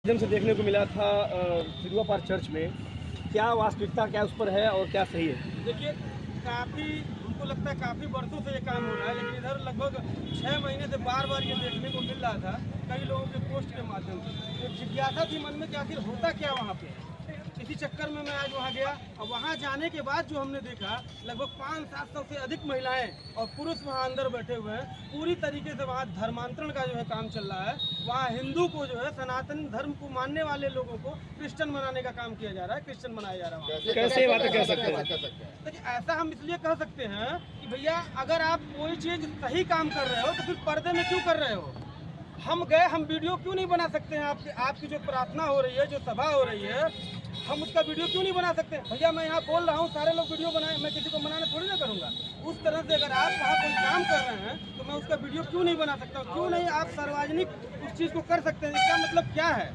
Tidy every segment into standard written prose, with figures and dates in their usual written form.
माध्यम से देखने को मिला था सिरुआ पार्क चर्च में, क्या वास्तविकता क्या उस पर है और क्या सही है? देखिए, काफ़ी हमको लगता है काफ़ी वर्षों से ये काम हो रहा है, लेकिन इधर लगभग 6 महीने से बार ये देखने को मिल रहा था कई लोगों के पोस्ट के माध्यम से। तो जिज्ञासा थी मन में कि आखिर होता क्या वहाँ पे। इसी चक्कर में मैं आज वहाँ गया और वहाँ जाने के बाद जो हमने देखा, लगभग 500-700 से अधिक महिलाएं और पुरुष वहाँ अंदर बैठे हुए हैं। पूरी तरीके से वहाँ धर्मांतरण का जो है काम चल रहा है। वहाँ हिंदू को जो है, सनातन धर्म को मानने वाले लोगों को क्रिश्चियन बनाने का काम किया जा रहा है, क्रिश्चियन बनाया जा रहा है। कैसे ये बातें कह सकते हैं? देखिए, ऐसा हम इसलिए कह सकते हैं कि भैया, अगर आप कोई चीज़ सही काम कर रहे हो तो फिर पर्दे में क्यों कर रहे हो? हम गए, हम वीडियो क्यों नहीं बना सकते हैं? आपकी जो प्रार्थना हो रही है, जो सभा हो रही है, हम उसका वीडियो क्यों नहीं बना सकते? भैया, मैं यहाँ बोल रहा हूँ, सारे लोग वीडियो बनाए, मैं किसी को मनाना थोड़ी ना करूँगा। उस तरह से अगर आप वहाँ कोई काम कर रहे हैं तो मैं उसका वीडियो क्यों नहीं बना सकता? क्यों नहीं आप सार्वजनिक उस चीज़ को कर सकते हैं? इसका मतलब क्या है?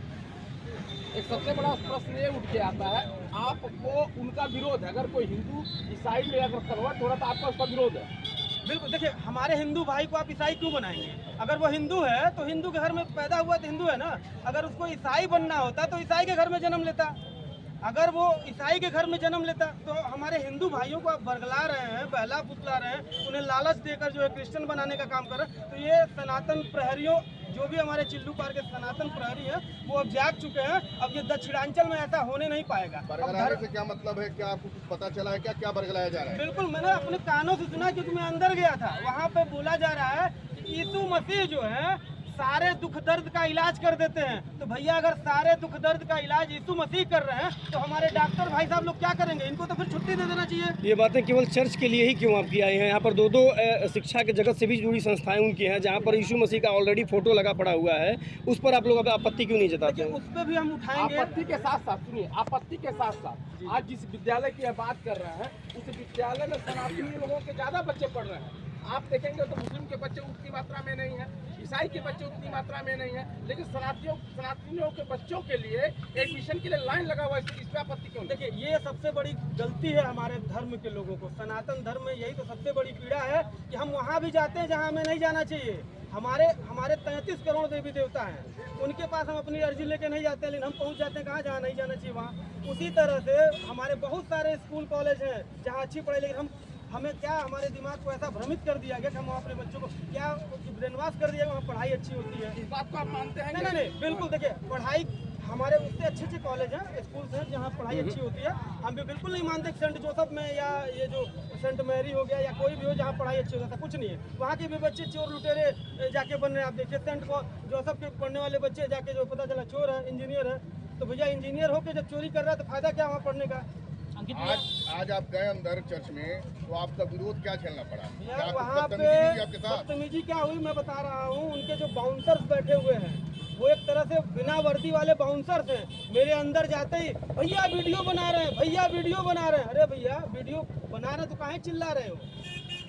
एक सबसे बड़ा प्रश्न ये उठ के आता है, आपको उनका विरोध है। अगर कोई हिंदू ईसाई में अगर कन्वर्ट हो रहा तो आपका उसका विरोध है। बिल्कुल। देखिए, हमारे हिंदू भाई को आप ईसाई क्यों बनाएंगे? अगर वो हिंदू है तो हिंदू के घर में पैदा हुआ तो हिंदू है ना। अगर उसको ईसाई बनना होता तो ईसाई के घर में जन्म लेता। अगर वो ईसाई के घर में जन्म लेता तो हमारे हिंदू भाइयों को आप बरगला रहे हैं, बहला फुसला रहे हैं, उन्हें लालच देकर जो है क्रिश्चियन बनाने का काम कर रहे हैं। तो ये सनातन प्रहरियों, जो भी हमारे चिल्लू पार के सनातन प्रहरी हैं, वो अब जाग चुके हैं। अब ये दक्षिणांचल में ऐसा होने नहीं पाएगा। बरगलाने से क्या मतलब है? क्या आपको कुछ पता चला है? क्या क्या बरगलाया जा रहा है? बिल्कुल, मैंने अपने कानों से सुना, क्योंकि मैं अंदर गया था। वहाँ पे बोला जा रहा है कि यीशु मसीह जो है सारे दुख दर्द का इलाज कर देते हैं। तो भैया, अगर सारे दुख दर्द का इलाज यीशु मसीह कर रहे हैं तो हमारे डॉक्टर भाई साहब लोग क्या करेंगे? इनको तो फिर छुट्टी दे देना चाहिए। ये बातें केवल चर्च के लिए ही क्यों आपकी आई हैं? यहाँ पर दो शिक्षा के जगत से भी जुड़ी संस्थाएं उनकी हैं, जहाँ पर यीशु मसीह का ऑलरेडी फोटो लगा पड़ा हुआ है। उस पर आप लोग आपत्ति क्यों नहीं जताते हैं? उस पर भी हम उठाएंगे। आपत्ति के साथ साथ सुनिए, आपत्ति के साथ साथ आज जिस विद्यालय की बात कर रहे हैं, उस विद्यालय में सनातनी लोगों के ज्यादा बच्चे पढ़ रहे हैं। आप देखेंगे तो मुस्लिम के बच्चे उतनी मात्रा में नहीं है, ईसाई के बच्चे उतनी मात्रा में नहीं है, लेकिन सनातनियों के बच्चों के लिए एडमिशन के लिए लाइन लगा हुआ है। इस पर आपत्ति क्यों? देखिए, ये सबसे बड़ी गलती है हमारे धर्म के लोगों को। सनातन धर्म में यही तो सबसे बड़ी पीड़ा है कि हम वहाँ भी जाते हैं जहाँ हमें नहीं जाना चाहिए। हमारे 33 करोड़ देवी देवता हैं, उनके पास हम अपनी अर्जी लेके नहीं जाते, लेकिन हम पहुँच जाते हैं कहाँ, जहाँ नहीं जाना चाहिए वहाँ। उसी तरह से हमारे बहुत सारे स्कूल कॉलेज हैं जहाँ अच्छी पढ़ाई, लेकिन हमें क्या, हमारे दिमाग को ऐसा भ्रमित कर दिया गया कि हम अपने बच्चों को क्या ब्रेन वॉश कर दिया, वहाँ पढ़ाई अच्छी होती है। इस बात को आप मानते हैं? नहीं, बिल्कुल। देखिए, पढ़ाई हमारे उससे अच्छे कॉलेज हैं, स्कूल्स हैं जहाँ पढ़ाई अच्छी होती है। हम भी बिल्कुल नहीं मानते कि सेंट जोसेफ में या ये जो सेंट मैरी हो गया या कोई भी हो जहाँ पढ़ाई अच्छी होती है, कुछ नहीं है। वहाँ के भी बच्चे चोर लुटेरे जाके बन रहे हैं। आप देखिए, सेंट जोसेफ के पढ़ने वाले बच्चे जाके जो पता चला चोर है, इंजीनियर है। तो भैया, इंजीनियर होकर जब चोरी कर रहा है तो फायदा क्या वहाँ पढ़ने का? आज आप गए अंदर चर्च में, तो आपका विरोध क्या झेलना पड़ा? यार, वहाँ पे बदतमीजी क्या हुई मैं बता रहा हूँ। उनके जो बाउंसर्स बैठे हुए हैं, वो एक तरह से बिना वर्दी वाले बाउंसर्स हैं। मेरे अंदर जाते ही, भैया वीडियो बना रहे हैं, भैया वीडियो बना रहे हैं। अरे भैया, वीडियो बना रहे तो काहे चिल्ला रहे हो?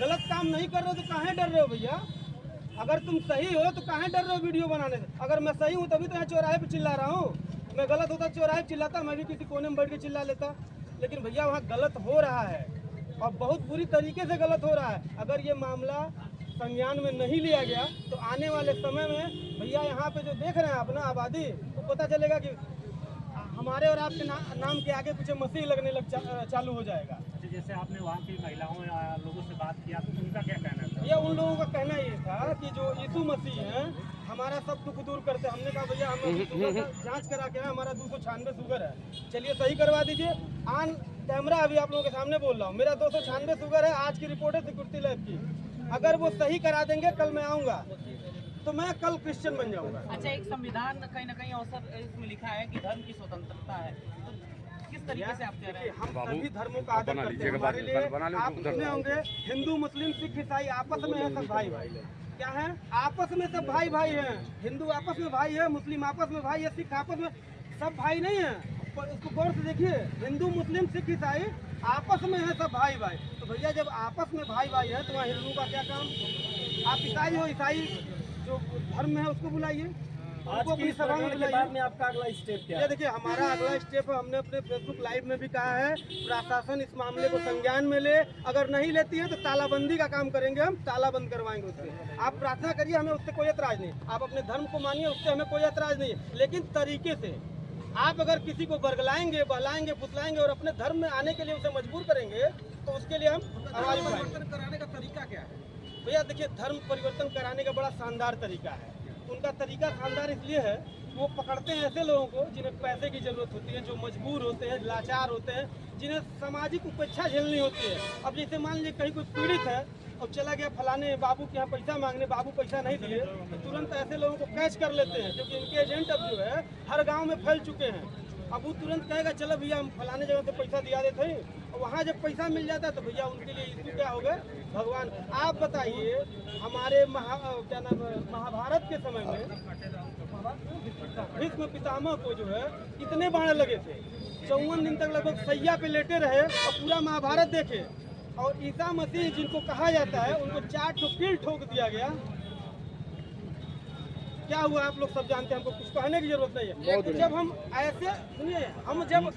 गलत काम नहीं कर रहे हो तो काहे डर रहे हो? भैया, अगर तुम सही हो तो काहे डर रहे हो वीडियो बनाने से? अगर मैं सही हूँ तभी तो यहाँ चौराहे पे चिल्ला रहा हूँ। मैं गलत होता चौराहे पे चिल्लाता, मैं भी किसी कोने में बैठ के चिल्ला लेता। लेकिन भैया, वहाँ गलत हो रहा है और बहुत बुरी तरीके से गलत हो रहा है। अगर ये मामला संज्ञान में नहीं लिया गया तो आने वाले समय में भैया, यहाँ पे जो देख रहे हैं आप ना आबादी, तो पता चलेगा कि हमारे और आपके नाम के आगे पीछे मसीह लगने चालू हो जाएगा। जैसे आपने वहाँ की महिलाओं या लोगों से बात किया तो उनका क्या कहना था? भैया, उन लोगों का कहना ये था कि जो यीशु मसीह हैं हमारा सब दुख दूर करते। हमने कहा भैया, हम जांच करा के हमारा 296 शुगर है, चलिए सही करवा दीजिए। ऑन कैमरा अभी आप लोगों के सामने बोल रहा हूँ, मेरा 296 शुगर है। आज की रिपोर्ट है सिक्योरिटी लैब की। अगर वो सही करा देंगे, कल मैं आऊँगा तो मैं कल क्रिश्चियन बन जाऊँगा। अच्छा, एक संविधान कहीं ना कहीं अवसर इसमें लिखा है कि धर्म की स्वतंत्रता है, तो किस तरीके से आप कह रहे हैं? हम सभी धर्मों का आदर करते हैं। हमारे लिए आप सुने होंगे, हिंदू मुस्लिम सिख ईसाई आपस में है सब भाई भाई। क्या है? आपस में सब भाई भाई हैं। हिंदू आपस में भाई है, मुस्लिम आपस में भाई है, सिख आपस में, सब भाई नहीं है। पर उसको गौर से देखिए, हिंदू मुस्लिम सिख ईसाई आपस में है सब भाई भाई। तो भैया, जब आपस में भाई भाई है तो वहाँ हिंदू का क्या काम? आप ईसाई हो, ईसाई जो धर्म में है उसको बुलाइए। आज उनको की अपनी इस सभा में प्रकरण के बुलाइए। बाद में आपका अगला स्टेप क्या ये है? देखिए हमारा अगला स्टेप है, हमने अपने फेसबुक लाइव में भी कहा है प्रशासन इस मामले को संज्ञान में ले, अगर नहीं लेती है तो तालाबंदी का काम करेंगे, हम ताला बंद करवाएंगे उससे। आप प्रार्थना करिए, हमें उससे कोई एतराज नहीं, आप अपने धर्म को मानिए, उससे हमें कोई एतराज नहीं है, लेकिन तरीके से। आप अगर किसी को बरगलाएंगे, बहलाएंगे, फुसलाएंगे और अपने धर्म में आने के लिए उसे मजबूर करेंगे तो उसके लिए हम आवाज उठाएंगे। कराने का तरीका क्या है? भैया देखिए, धर्म परिवर्तन कराने का बड़ा शानदार तरीका है। उनका तरीका शानदार इसलिए है, वो पकड़ते हैं ऐसे लोगों को जिन्हें पैसे की जरूरत होती है, जो मजबूर होते हैं, लाचार होते हैं, जिन्हें सामाजिक उपेक्षा झेलनी होती है। अब जैसे मान लीजिए कहीं कोई पीड़ित है और चला गया फलाने बाबू के यहाँ पैसा मांगने, बाबू पैसा नहीं दिए, तो तुरंत ऐसे लोगों को कैच कर लेते हैं, क्योंकि इनके एजेंट अब जो है हर गाँव में फैल चुके हैं। अब वो तुरंत कहेगा चलो भैया हम फलाने जगह से पैसा दिया देते हैं, और वहाँ जब पैसा मिल जाता है तो भैया उनके लिए यीशु क्या हो गए, भगवान। आप बताइए, हमारे महाभारत के समय में भीष्म पितामह को जो है कितने बाण लगे थे, 54 दिन तक लगभग सैया पे लेटे रहे और पूरा महाभारत देखे। और ईसा मसीह जिनको कहा जाता है उनको 4 कील ठोक दिया गया। क्या हुआ आप लोग सब जानते हैं, हमको कुछ कहने की जरूरत नहीं है। तो जब हम ऐसे सुनिए, हम जब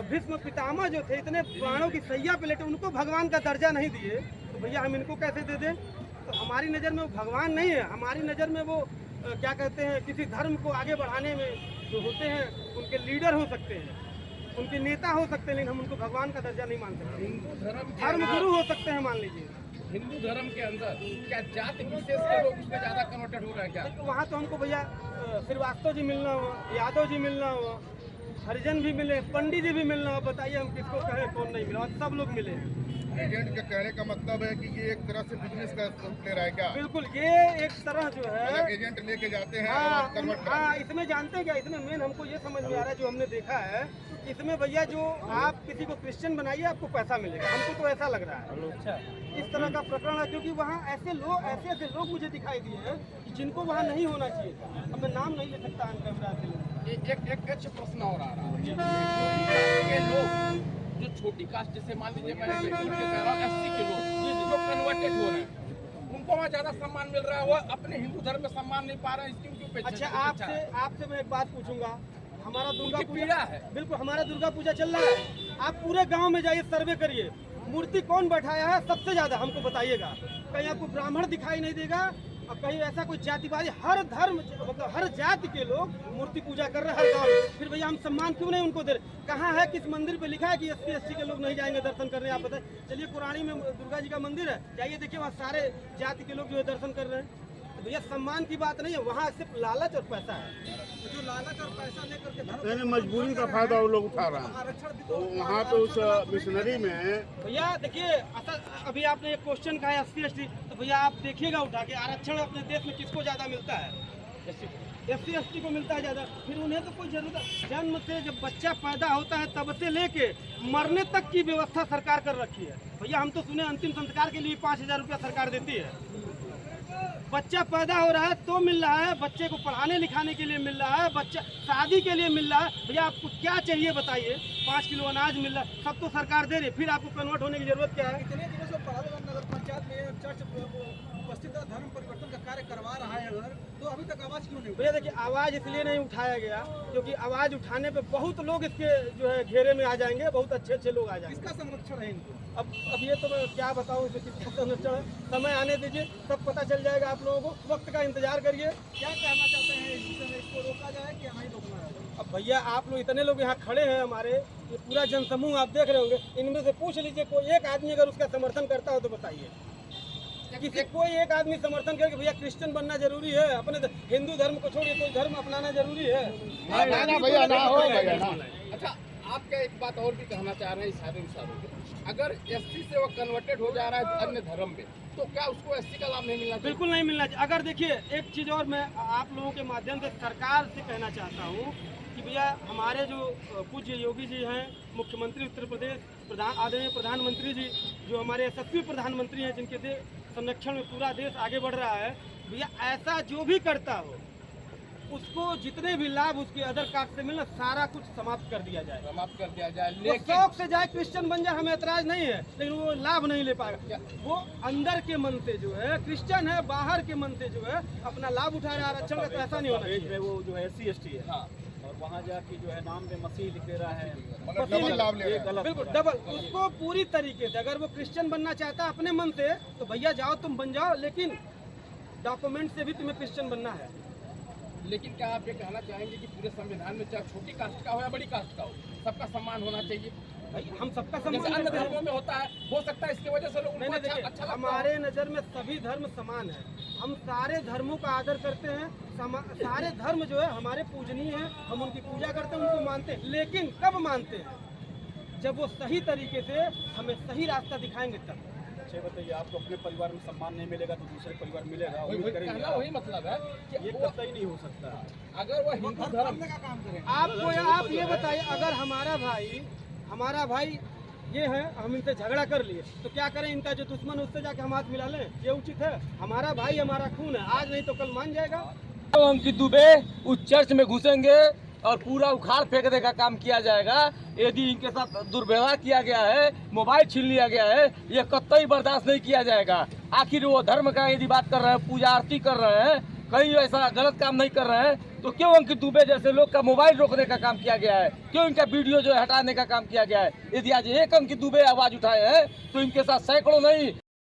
भीष्म पितामह जो थे इतने प्राणों की सैया पे लेटे, उनको भगवान का दर्जा नहीं दिए, तो भैया हम इनको कैसे दे दें? तो हमारी नज़र में वो भगवान नहीं है, हमारी नज़र में वो क्या कहते हैं, किसी धर्म को आगे बढ़ाने में जो होते हैं उनके लीडर हो सकते हैं, उनके नेता हो सकते हैं, लेकिन हम उनको भगवान का दर्जा नहीं मान सकते। हिंदू धर्म गुरु हो सकते हैं मान लीजिए। हिंदू धर्म के अंदर क्या जाति विशेष के लोग उसमें ज्यादा कन्वर्टेड हो रहे हैं क्या? तो वहाँ तो हमको भैया श्रीवास्तव जी मिलना हुआ, यादव जी मिलना हुआ, हरिजन भी मिले, पंडित जी भी मिलना हुआ। बताइए हम किसको कहें, कौन नहीं मिला, और सब लोग मिले हैं। एजेंट के कहने का मतलब है कि ये एक तरह से बिजनेस का ले रहा है क्या? बिल्कुल, ये एक तरह जो है, मतलब एजेंट लेके जाते हैं हाँ और कन्वर्ट कराते हाँ, इसमें जानते हैं क्या, इसमें मेन हमको ये समझ में आ रहा है, जो हमने देखा है, इसमें भैया जो आप किसी को क्रिश्चियन बनाइए आपको पैसा मिलेगा, हमको तो ऐसा लग रहा है। अच्छा, इस तरह का प्रकरण है, क्योंकि वहाँ ऐसे लोग, ऐसे लोग मुझे दिखाई दिए हैं जिनको वहाँ नहीं होना चाहिए था। अब मैं नाम नहीं ले सकता ऑन कैमरा से। एक अच्छा प्रश्न और आ रहा है, ये लोग जो छोटी कास्ट, जैसे मान लीजिए मैं कह रहा हूँ 80 के लोग जो कन्वर्टेड हो रहे हैं, उनको वहाँ ज्यादा सम्मान मिल रहा है, वो अपने हिंदू धर्म में सम्मान नहीं पा रहे हैं, इसकी क्यों? अच्छा, आपसे मैं एक बात पूछूंगा, हमारा दुर्गा उनकी पूजा पीड़ा है। बिल्कुल, हमारा दुर्गा पूजा चल रहा है, आप पूरे गांव में जाइए, सर्वे करिए, मूर्ति कौन बैठाया है सबसे ज्यादा, हमको बताइएगा। कहीं आपको ब्राह्मण दिखाई नहीं देगा, और कहीं ऐसा कोई जातिवादी, हर धर्म मतलब हर जाति के लोग मूर्ति पूजा कर रहे हैं हर गाँव में। फिर भैया हम सम्मान क्यों नहीं उनको दे रहे? कहाँ है, किस मंदिर पे लिखा है कि SC के लोग नहीं जाएंगे दर्शन करने? आप बताएं। चलिए कुरानी में दुर्गा जी का मंदिर है, जाइए देखिए, वहाँ सारे जाति के लोग जो है दर्शन कर रहे हैं। तो भैया सम्मान की बात नहीं है, वहाँ सिर्फ लालच और पैसा है। जो लालच और पैसा लेकर के यानी मजबूरी का फायदा वो लोग उठा रहे हैं। तो वहाँ पे उस मिशनरी में भैया देखिए, अभी आपने एक क्वेश्चन कहा है SC ST, तो भैया आप देखिएगा उठा के, आरक्षण अपने देश में किसको ज्यादा मिलता है? SC ST को मिलता है ज्यादा। फिर उन्हें तो कोई जरूरत, जन्म से जब बच्चा पैदा होता है तब से लेके मरने तक की व्यवस्था सरकार कर रखी है। भैया हम तो सुने अंतिम संस्कार के लिए 5000 रुपया सरकार देती है। बच्चा पैदा हो रहा है तो मिल रहा है, बच्चे को पढ़ाने लिखाने के लिए मिल रहा है, बच्चा शादी के लिए मिल रहा है। भैया आपको क्या चाहिए बताइए? 5 किलो अनाज मिल रहा है, सब तो सरकार दे रही है, फिर आपको कन्वर्ट होने की जरूरत क्या है? इतने दिनों से पढ़ावेगंज नगर पंचायत में चर्च उपस्थित धर्म परिवर्तन का कार्य करवा रहा है, अगर तो अभी तक आवाज क्यों नहीं? भैया देखिए, आवाज़ इसलिए नहीं उठाया गया क्योंकि आवाज़ उठाने पे बहुत लोग इसके जो है घेरे में आ जाएंगे, बहुत अच्छे अच्छे लोग आ जाएंगे। किसका संरक्षण है इनको? अब ये तो मैं क्या बताऊँ, किसका संरक्षण है, समय आने दीजिए, सब पता चल जाएगा आप लोगों को, वक्त का इंतजार करिए। क्या कहना चाहते हैं, इस समय इसको रोका जाए कि नहीं रोकना है? अब भैया आप लोग इतने लोग यहाँ खड़े हैं, हमारे ये पूरा जनसमूह आप देख रहे होंगे, इनमें से पूछ लीजिए कोई एक आदमी अगर उसका समर्थन करता हो तो बताइए। किसी कोई एक आदमी समर्थन करके भैया क्रिश्चियन बनना जरूरी है? अपने हिंदू धर्म को छोड़िए कोई धर्म अपनाना जरूरी है? भैया ना हो भैया ना। अच्छा, आपका एक बात और भी कहना चाह रहे हैं इशारे अगर SC से वो कन्वर्टेड हो जा रहा है अन्य धर्म में, तो क्या उसको SC का लाभ नहीं मिलना चाहिए? बिल्कुल नहीं मिलना चाहिए। अगर देखिए, एक चीज़ और मैं आप लोगों के माध्यम से सरकार से कहना चाहता हूँ कि भैया हमारे जो पूज्य योगी जी हैं, मुख्यमंत्री उत्तर प्रदेश, आदरणीय प्रधानमंत्री जी, जो हमारे यशस्वी प्रधानमंत्री हैं, जिनके संरक्षण में पूरा देश आगे बढ़ रहा है, भैया ऐसा जो भी करता हो उसको जितने भी लाभ उसके अदर कास्ट से मिलना सारा कुछ समाप्त कर दिया जाए। समाप्त कर दिया जाए। वो लेकिन शौक से जाए क्रिश्चियन बन जाए, हमें ऐतराज नहीं है, लेकिन वो लाभ नहीं ले पाएगा। वो अंदर के मन से जो है क्रिश्चियन है, बाहर के मन से जो है अपना लाभ उठा रहा है आरक्षण का, तो ऐसा नहीं होना चाहिए। वो जो है SC/ST है हाँ, और वहाँ जाके जो है नाम में मसीह लिख दे रहा है, मतलब डबल लाभ ले रहे हैं। गलत बिल्कुल डबल, उसको पूरी तरीके से अगर वो क्रिश्चियन बनना चाहता है अपने मन से तो भैया जाओ तुम बन जाओ, लेकिन डॉक्यूमेंट से भी तुम्हें क्रिश्चियन बनना है। लेकिन क्या आप ये कहना चाहेंगे कि पूरे संविधान में चाहे छोटी कास्ट का हो या बड़ी कास्ट का हो, सबका सम्मान होना चाहिए? भाई हम सबका जैसे सम्मान अन्य करते हैं। धर्मों में होता है, हो सकता है इसकी वजह से लोग नहीं उनको नहीं, अच्छा देखिए लगता हो। हमारे नज़र में सभी धर्म समान है, हम सारे धर्मों का आदर करते हैं। सारे धर्म जो है हमारे पूजनीय हैं, हम उनकी पूजा करते हैं, उनको मानते हैं, लेकिन कब मानते हैं? जब वो सही तरीके से हमें सही रास्ता दिखाएंगे तब। अच्छा बताइए, आपको अपने परिवार में सम्मान नहीं मिलेगा तो दूसरे परिवार मिलेगा, वही उम्मीद करेंगे कहना आप। वही मतलब है कि ये वो कतई नहीं हो सकता। अगर वो हिंदू धर्म आपको आप ये बताइए, अगर हमारा भाई ये है, हम इनसे झगड़ा कर लिए तो क्या करें? इनका जो दुश्मन है उससे जाके हम हाथ मिला लें, ये उचित है? हमारा भाई हमारा खून है, आज नहीं तो कल मान जाएगा। तो अंकित दुबे उस चर्च में घुसेंगे और पूरा उखाड़ फेंकने का काम किया जाएगा। यदि इनके साथ दुर्व्यवहार किया गया है, मोबाइल छीन लिया गया है, ये कतई बर्दाश्त नहीं किया जाएगा। आखिर वो धर्म का यदि बात कर रहे हैं, पूजा आरती कर रहे हैं, कहीं ऐसा गलत काम नहीं कर रहे हैं, तो क्यों अंकित दुबे जैसे लोग का मोबाइल रोकने का काम किया गया है? क्यों इनका वीडियो जो है हटाने का काम किया गया है? यदि आज एक अंकित दुबे आवाज उठाए हैं तो इनके साथ सैकड़ों नहीं